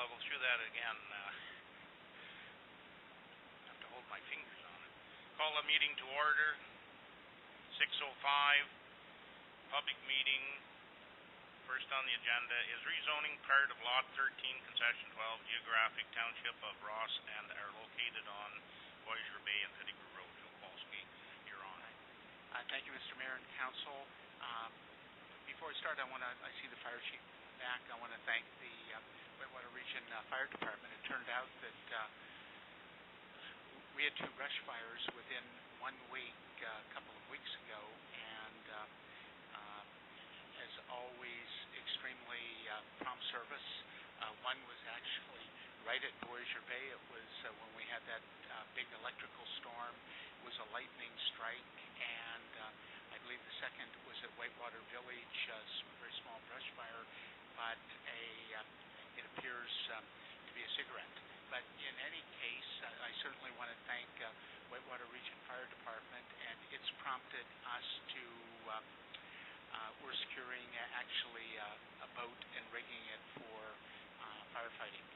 I'll go through that again. Have to hold my fingers on it. Call a meeting to order. 6:05. Public meeting. First on the agenda is rezoning part of Lot 13, Concession 12, Geographic Township of Ross, and are located on Voyageur Bay and Pettigrew Road. Joe Polsky, you're on. Thank you, Mr. Mayor and Council. Before I start, I see the fire chief back. I want to thank the Whitewater Region Fire Department. It turned out that we had 2 brush fires within 1 week a couple of weeks ago, and as always, extremely prompt service. One was actually right at Voyageur Bay. It was when we had that big electrical storm. It was a lightning strike, and I believe the second was at Whitewater Village, a very small brush fire, but it appears to be a cigarette. But in any case, I certainly want to thank Whitewater Region Fire Department, and it's prompted us to, we're securing actually a boat and rigging it for firefighting,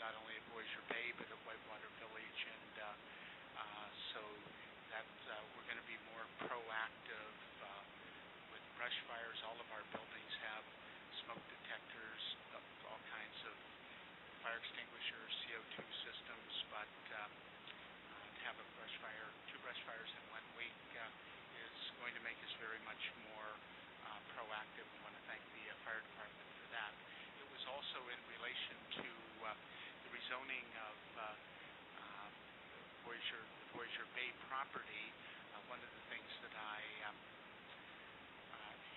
not only at Voyageur Bay, but at Whitewater Village, and so that we're going to be more proactive with brush fires. All of our buildings have smoke detectors, all kinds of fire extinguishers, CO2 systems, but to have a brush fire, 2 brush fires in 1 week is going to make us very much more proactive. We want to thank the fire department for that. It was also in relation to the rezoning of the Voyageur Bay property. One of the things that I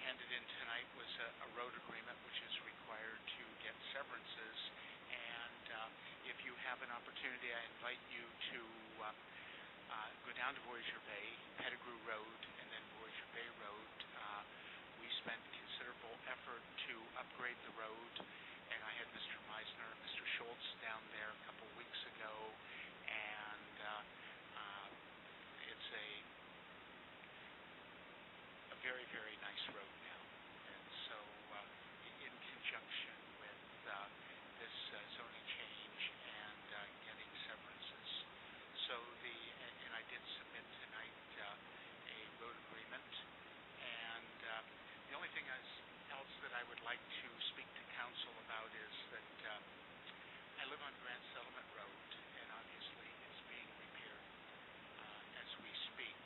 handed in tonight was a road agreement, which is required to get severances. And if you have an opportunity, I invite you to go down to Voyageur Bay, Pettigrew Road, and then Voyageur Bay Road. We spent considerable effort to upgrade the road, and I had Mr. Meisner and Mr. Schultz down there a couple weeks ago, and it's a very, very nice road now. And so in conjunction with this zoning change and getting severances. So and I did submit tonight a road agreement, and the only thing else that I would like to speak to council about is that I live on Grand Settlement Road, and obviously it's being repaired as we speak.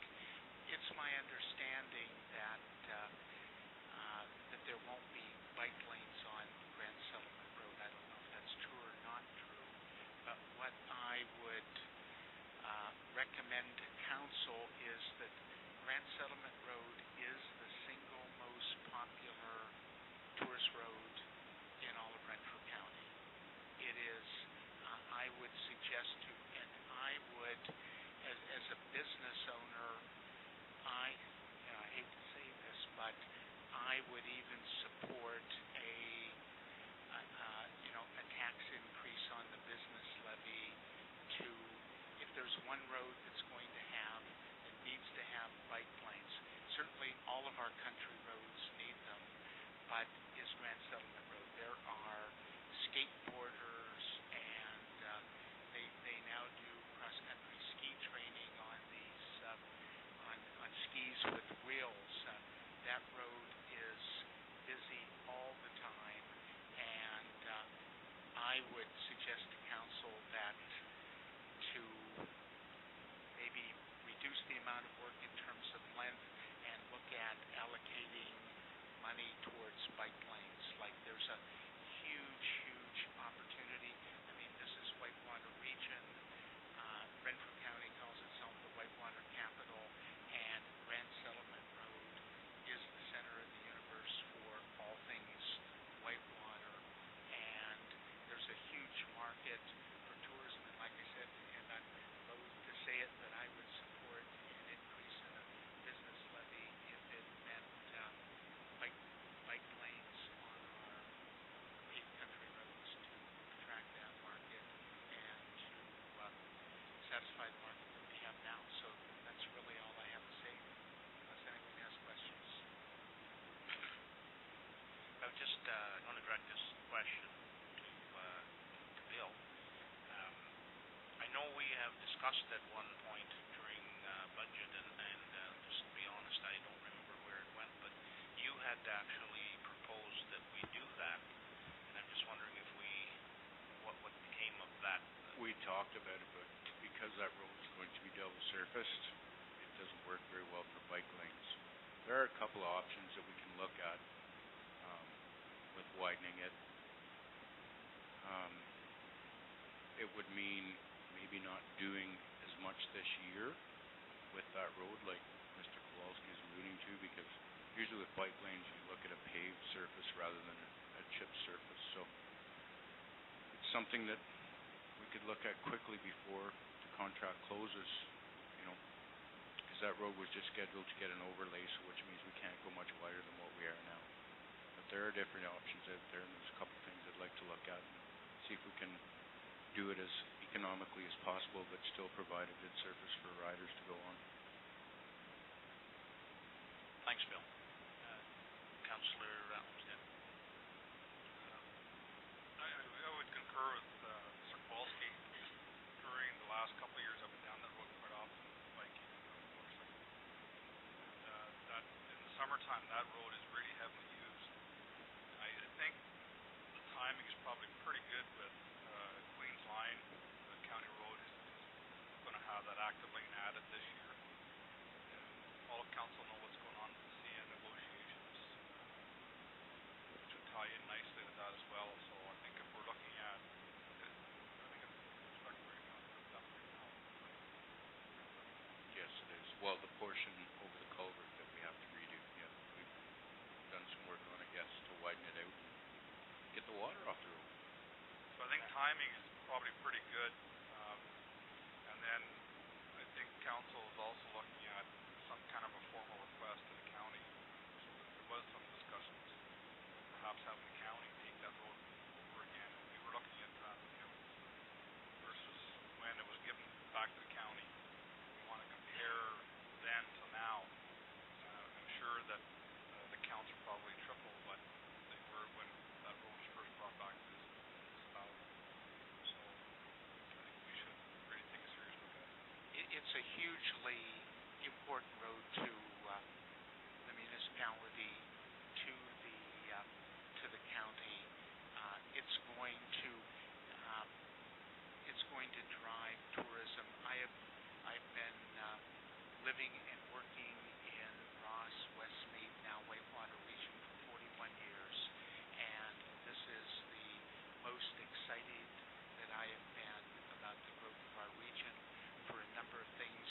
It's my understanding that that there won't be bike lanes on Grand Settlement Road. I don't know if that's true or not true, but what I would recommend to council is that Grand Settlement Road is the single most popular tourist road in all of Renfrew County. It is, I would suggest to, and I would, as a business owner, I hate to say this, but I would even support a tax increase on the business levy to, if there's one road that's going to have and needs to have bike lanes. Certainly all of our country roads need them, but is Grand Settlement Road. There are skateboarders, and they now do cross-country ski training on these on skis with wheels. That road is busy all the time, and I would suggest to council that to maybe reduce the amount of work in terms of length and look at allocating money towards bike lanes. Like there's a huge opportunity. I mean, this is Whitewater Region. Renfrew County calls itself the Whitewater capital, and Grand Settlement Road is the center of the universe for all things Whitewater, and there's a huge market for tourism. And like I said, and I'm loath to say it, but I would support an increase in the business levy if it meant bike lanes on our paved country roads to have discussed at one point during budget, and just to be honest, I don't remember where it went, but you had actually proposed that we do that, and I'm just wondering if what became of that. We talked about it, but because that road is going to be double surfaced, it doesn't work very well for bike lanes. There are a couple of options that we can look at with widening it. It would mean maybe not doing as much this year with that road like Mr. Kowalski is alluding to, because usually with bike lanes you look at a paved surface rather than a chipped surface. So it's something that we could look at quickly before the contract closes, because that road was just scheduled to get an overlay, so which means we can't go much wider than what we are now. But there are different options out there, and there's a couple things I'd like to look at and see if we can do it as economically as possible, but still provide a good surface for riders to go on. Thanks, Bill. Councillor Olmsted. I would concur with Mr. Kowalski. Just during the last couple of years, I've been down that road quite often, biking and motorcycling. And that in the summertime, that road is really heavily used. I think the timing is probably pretty good with Queen's Line. The county road is going to have that active lane added this year. And all of council know what's going on with the CN negotiations, which would tie in nicely with that as well. So I think if we're looking at it, I think it's respectfully done right now. Yes, it is. Well, the portion over the culvert that we have to redo, yeah, we've done some work on it, yes, to widen it out and get the water off the road. So I think timing is probably pretty good. And then I think council is also looking at some kind of a formal request to the county. So there was some discussions, perhaps having the county take that road over again. And we were looking at that, versus when it was given back to the county. We want to compare then to now. I'm sure that the counts are probably triple what they were when that road was first brought back to this municipality. So I think we should really take a serious look at it. It's a hugely important road to the municipality, to the county. It's going to drive tourism. I've been living and working in Ross, Westmead, now Whitewater region for 41 years, and this is the most excited that I have been about the growth of our region for a number of things,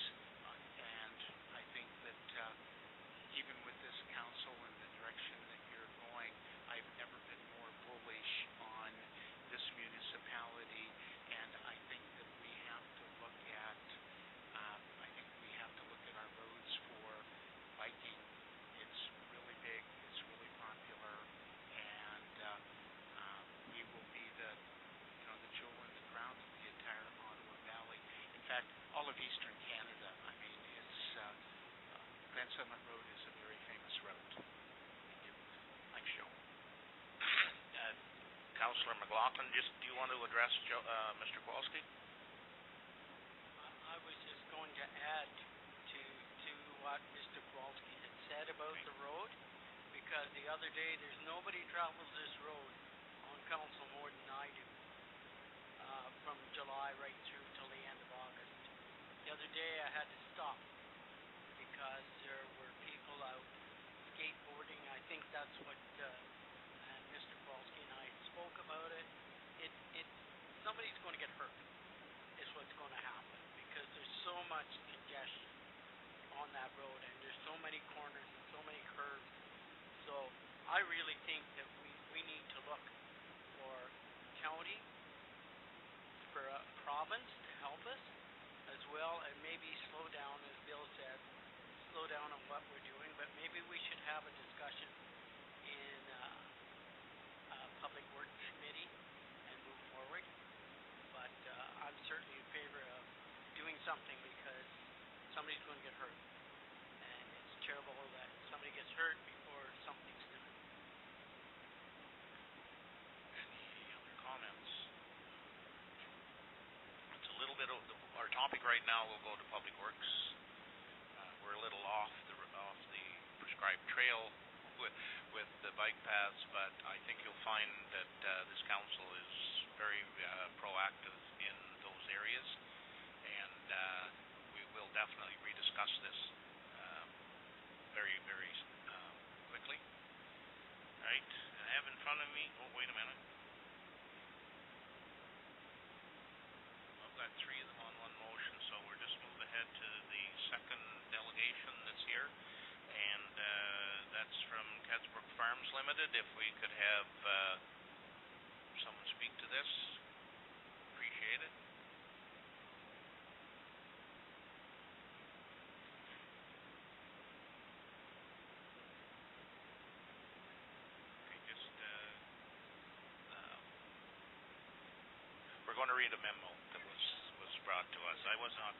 and I think that even with this council and the direction that you're going, I've never been more bullish on this municipality, and I think that we have to look at our roads for biking. It's really big, it's really popular, and we will be the jewel in the crown of the entire Ottawa Valley. In fact, all of Eastern Canada. I mean, it's Grand Summit Road is a very famous road. Thank you. Thanks, Joe. Councillor McLaughlin, do you want to address Mr. Kowalski? I was just going to add to what Mr. Kowalski had said about the road, because the other day there's nobody travels this road on council more than I do, from July right through till the end of August. The other day I had to stop because there were people out skateboarding. I think that's what and Mr. Kowalski and I spoke about it. Somebody's going to get hurt is what's going to happen, because there's so much congestion on that road, and there's so many corners and so many curves. So I really think that we need to look for county, for a province to help us as well, and maybe slow down, as Bill said, slow down on what we're doing, but maybe we should have a discussion in Public Works Committee and move forward. But I'm certainly in favor of doing something, because somebody's going to get hurt, and it's terrible that somebody gets hurt before something's done. Any other comments? It's a little bit our topic right now will go to Public Works. We're a little off the prescribed trail with the bike paths, but I think you'll find that this council is very proactive in those areas, and we will definitely rediscuss this very, very quickly. Right, I have in front of me, oh wait a minute, I've got three of them on one motion, so we're just move ahead to the second delegation that's here, and that's from Kedsbrook Farms Limited. If we could have someone speak to this, appreciate it. We're going to read a memo that was brought to us. I was not.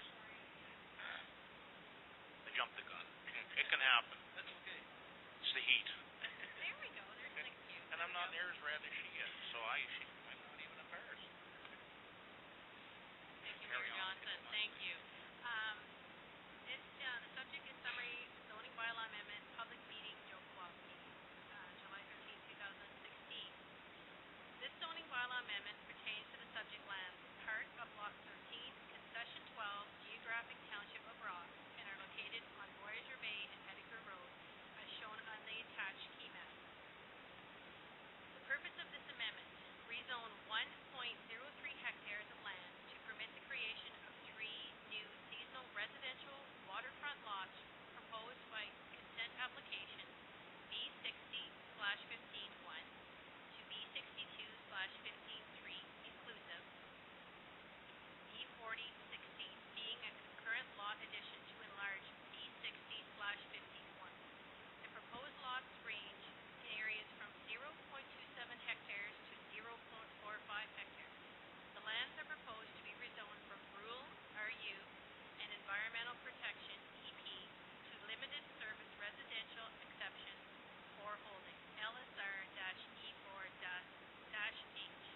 I jumped the gun. It can happen. That's okay. It's the heat. There we go. There's an excuse. And I'm not near as red as she is, so I'm not even embarrassed. Thank you, Carry Mayor on, Johnson. if you don't Thank mind. you. The subject is summary zoning bylaw amendment, public meeting, Joe Kowalski, July 13, 2016. This zoning bylaw amendment pertains to the subject lands, part of Lot 13, Concession 12, Geographic Township of Ross, and are located on Voyageur Bay and Pettigrew Road, as shown on the attached key map. The purpose of this amendment, rezone 1.03 hectares of land to permit the creation of 3 new seasonal residential waterfront lots proposed by consent application B60/15-1 to B62/15-3 inclusive, B40/16 being a concurrent lot addition to enlarge B60/15-1. The proposed lots range in areas from 0.27 hectares to 0.45 hectares. The lands are proposed to be rezoned from rural RU and environmental protection EP to limited service residential exception or holding LSR-E4-H.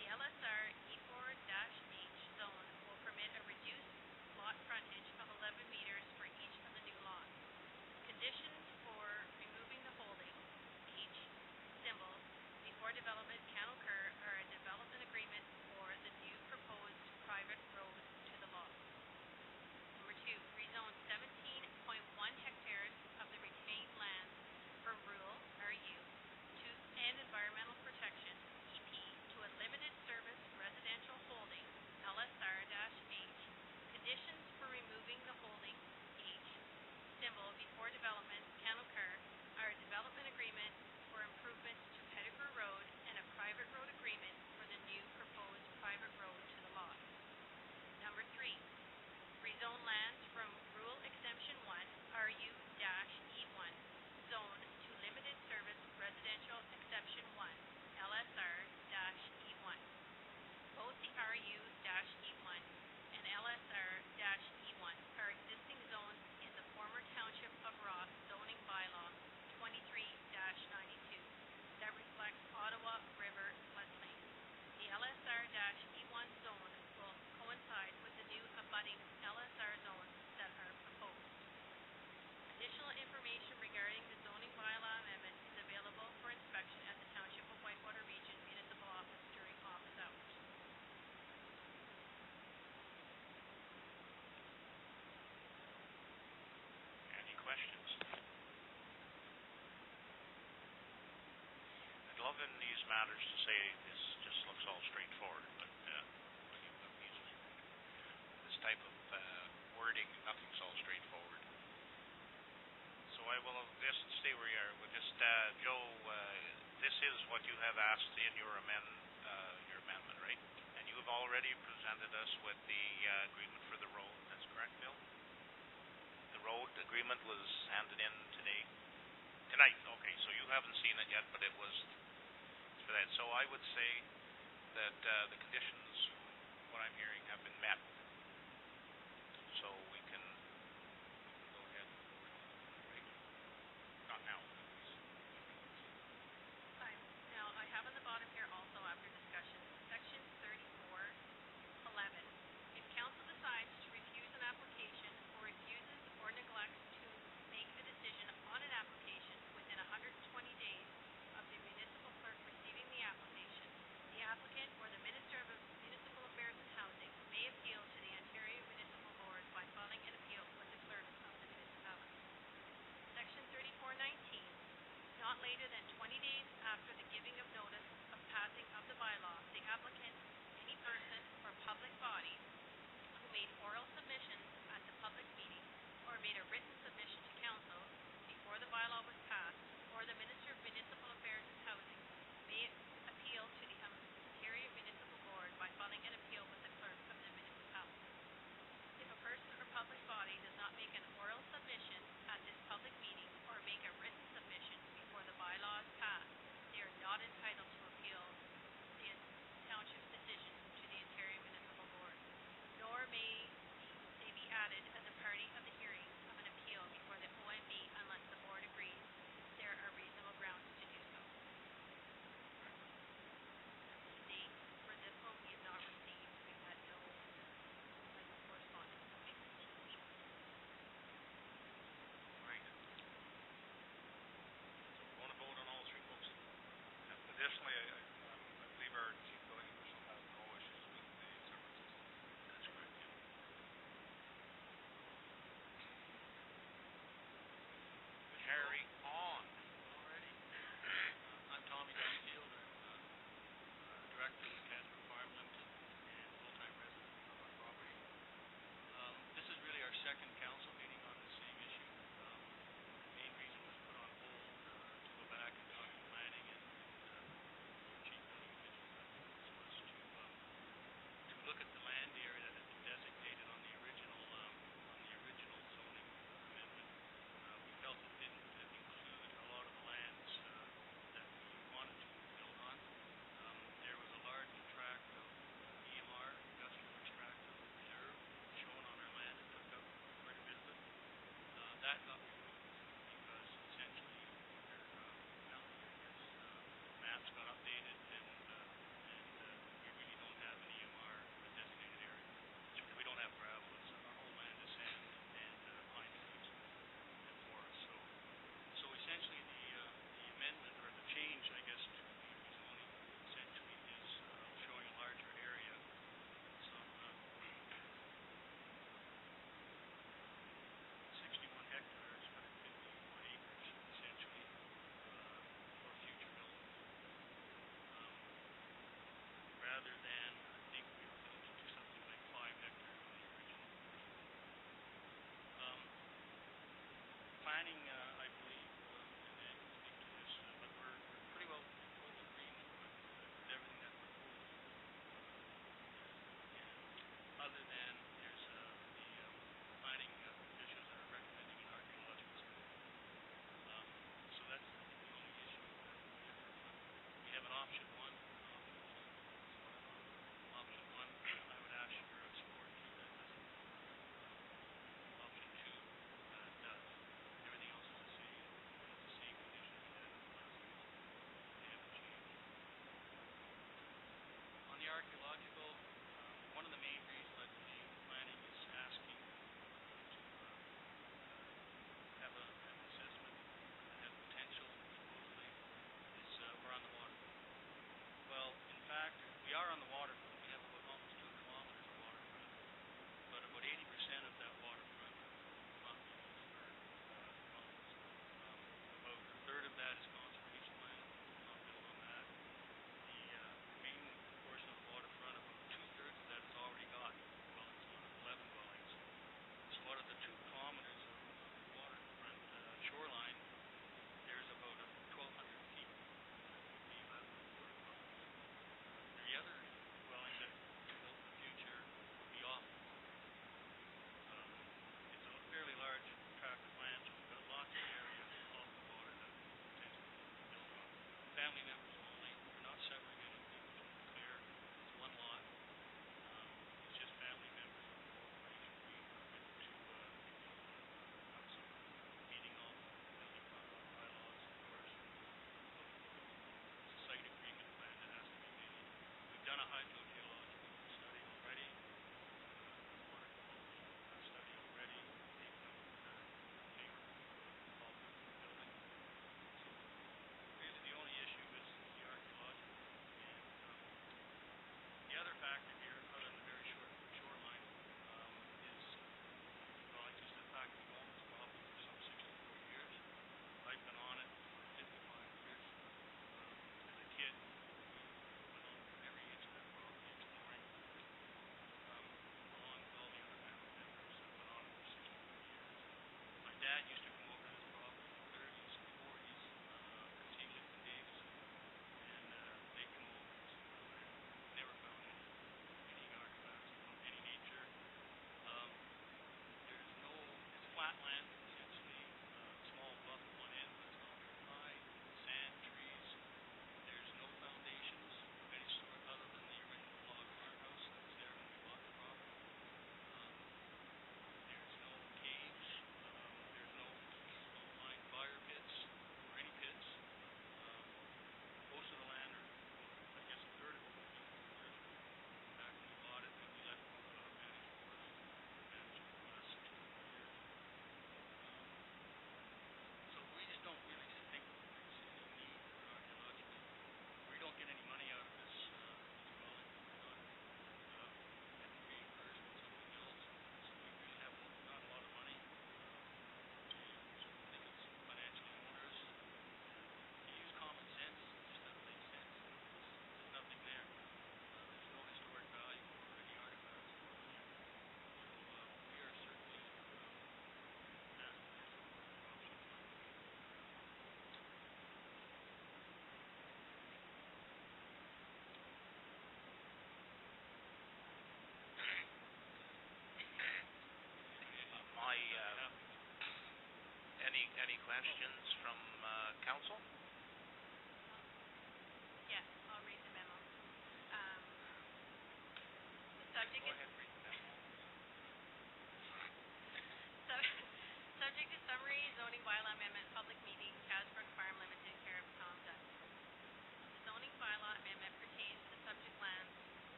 The LSR-E4-H zone will permit a reduced lot frontage of 11 meters for each of the new lots. Conditions for removing the holding H symbol before development can occur are a development agreement for the new proposed private road to the lot. Number 2, rezone 17.1 hectares of the retained lands for rural RU to and environmental protection EP to a limited service residential holding LSR-H. Conditions for removing the holding H symbol before development can occur are a development agreement for improvements to Pettigrew Road and a private road agreement for the new proposed private road to the lot. Number 3, rezone lands from Rural Exemption 1 RU-E1 zone to Limited Service Residential Exception 1 LSR-E1. Both the RU-E1 and LSR-E1 are existing zones in the former Township of Ross zoning bylaw 23-92 that reflects Ottawa River floodplain. The LSR-E1 zone will coincide with the new abutting LSR zones that are proposed. Additional information regarding the zoning bylaw amendment is available for inspection at the Township of Whitewater Region Municipal Office during office hours. Any questions? I'd love in these matters to say this just looks all straightforward, but when you've got this type of wording, nothing's all straightforward. So I will just stay where you are. We'll just, Joe, this is what you have asked in your amendment, right? And you have already presented us with the agreement for the road. That's correct, Bill? The road agreement was handed in tonight. Okay, so you haven't seen it yet, but it was for that. So I would say that the conditions, what I'm hearing, have been met. So we can go ahead and go with it, right? Not now. Now, I have on the bottom here also after discussion, section 34:11. If council decides to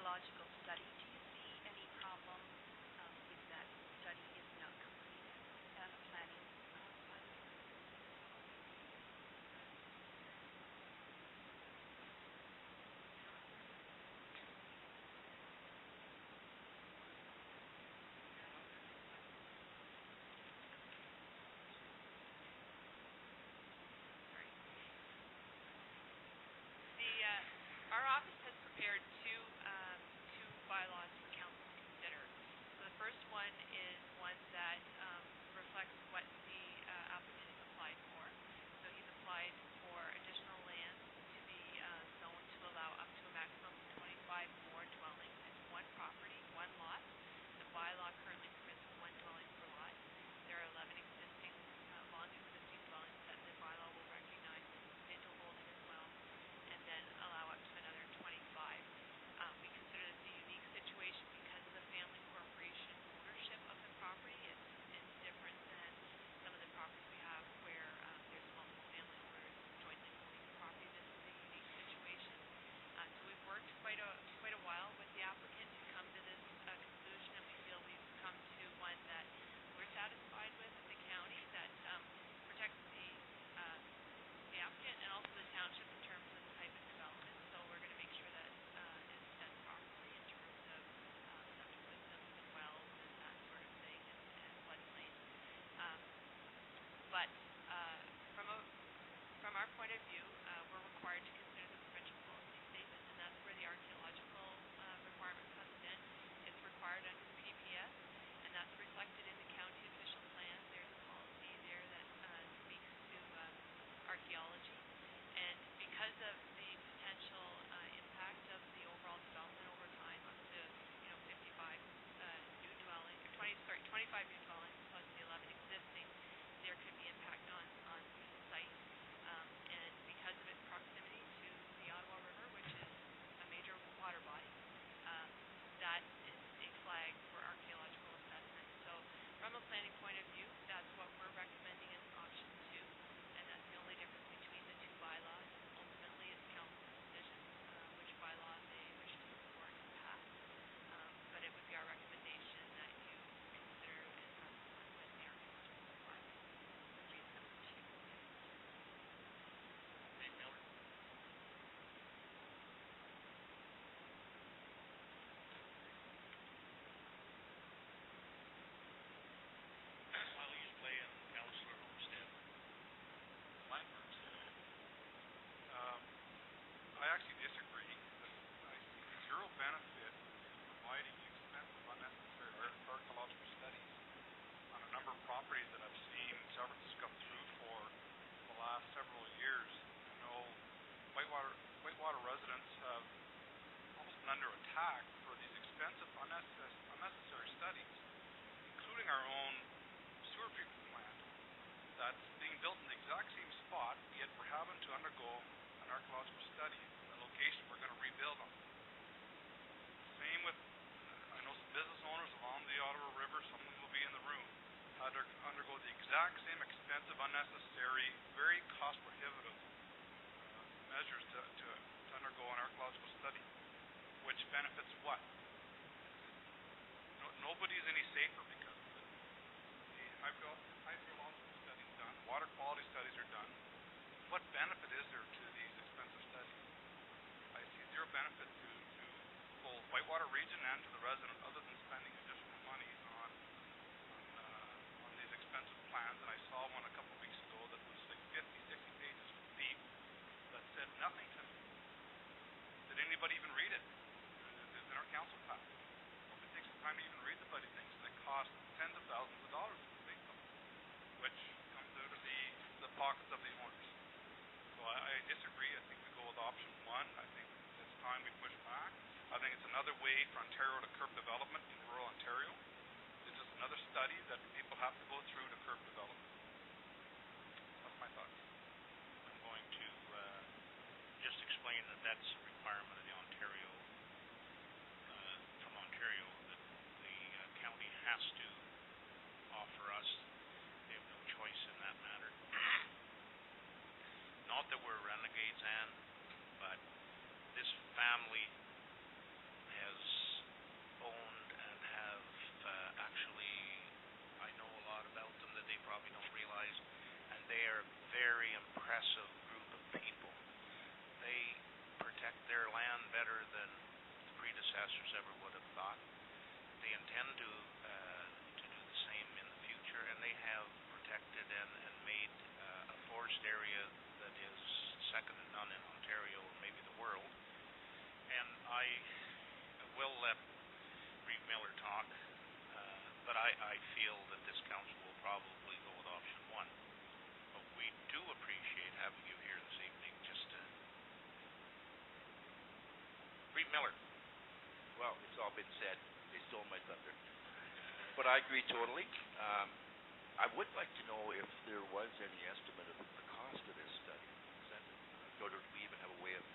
archaeological study, do you see any problem if that study is not completed and the planning side of it? Our office has prepared two bylaws for council to consider. So the first one is one that reflects what the applicant has applied for. So he's applied for additional land to be zoned to allow up to a maximum of 25 more dwellings into one property, one lot. The bylaw currently permits one dwelling per lot. There are 11 existing, long existing dwellings that the bylaw will recognize as individual holding as well, and then allow up to another 25. We consider this a unique situation because of the family corporation ownership of the property. It's different than some of the properties we have where there's multiple family owners jointly owning the property. This is a unique situation. So we've worked quite a while with the applicant to come to this conclusion, and we feel we've come to one that we're satisfied with at the county that protects the applicant and also the township in terms of the type of development. So we're going to make sure that it's done properly in terms of septic systems and wells and that sort of thing, and floodplains. But from our point of view, we're required to consider the provincial policy statement, and that's where the archaeological requirement comes in. It's required under the PPS, and that's reflected in the county official plan. There's a policy there that speaks to archaeology, and because of the potential impact of the overall development over time, up to 55 new dwellings, or 25 new dwellings plus the 11 existing, there could be impact on the site, and because of its proximity to the Ottawa River, which is a major water body, that is a flag for archaeological assessment. So from a planning point of view, that's what we're recommending as option 2, and that's the only difference between the two bylaws. Ultimately, it's council's decision which bylaw they wish to support and pass, but it would be our recommendation that you consider and pass this one with the archaeological requirement. Would be number 2. Dave Miller. While he's playing, Councillor Homestead. I actually disagree. I see zero benefit in providing expensive, unnecessary archaeological studies on a number of properties that I've seen several come through for the last several years. I know Whitewater residents have almost been under attack for these expensive, unnecessary studies, including our own sewer treatment plant that's being built in the exact same spot, yet we're having to undergo an archaeological study in the location we're going to rebuild on. Same with, I know some business owners along the Ottawa River, some of them will be in the room, had to undergo the exact same expensive, unnecessary, very cost-prohibitive measures to undergo an archaeological study, which benefits what? Nobody's any safer because of it. The hydrological studies done, water quality studies are done. What benefit is there to these expensive studies? I see zero benefit to both Whitewater region and to the resident other than spending additional monies on these expensive plans. And I saw one a couple of weeks ago that was like 50, 60 pages deep that said nothing to me. Did anybody even read it? It's in our council pack. Nobody takes the time to even read the bloody things, and they cost tens of thousands of dollars to complete them, which comes out of the pockets of the owners. So I disagree. I think we go with option 1. I think it's time we push back. I think it's another way for Ontario to curb development in rural Ontario. It's just another study that people have to go through to curb development. That's my thoughts. I'm going to just explain that that's a requirement of the Ontario, from Ontario, that the county has to offer us. They have no choice in that matter. Not that we're renegades, Ann, but this family has better than the predecessors ever would have thought. They intend to do the same in the future, and they have protected and made a forest area that is second to none in Ontario and maybe the world. And I will let Reeve Miller talk, but I feel that this council will probably go with option one. But we do appreciate having you here this evening. Just Reeve Miller. Well, it's all been said. They stole my thunder. But I agree totally. I would like to know if there was any estimate of the cost of this study. Or do we even have a way of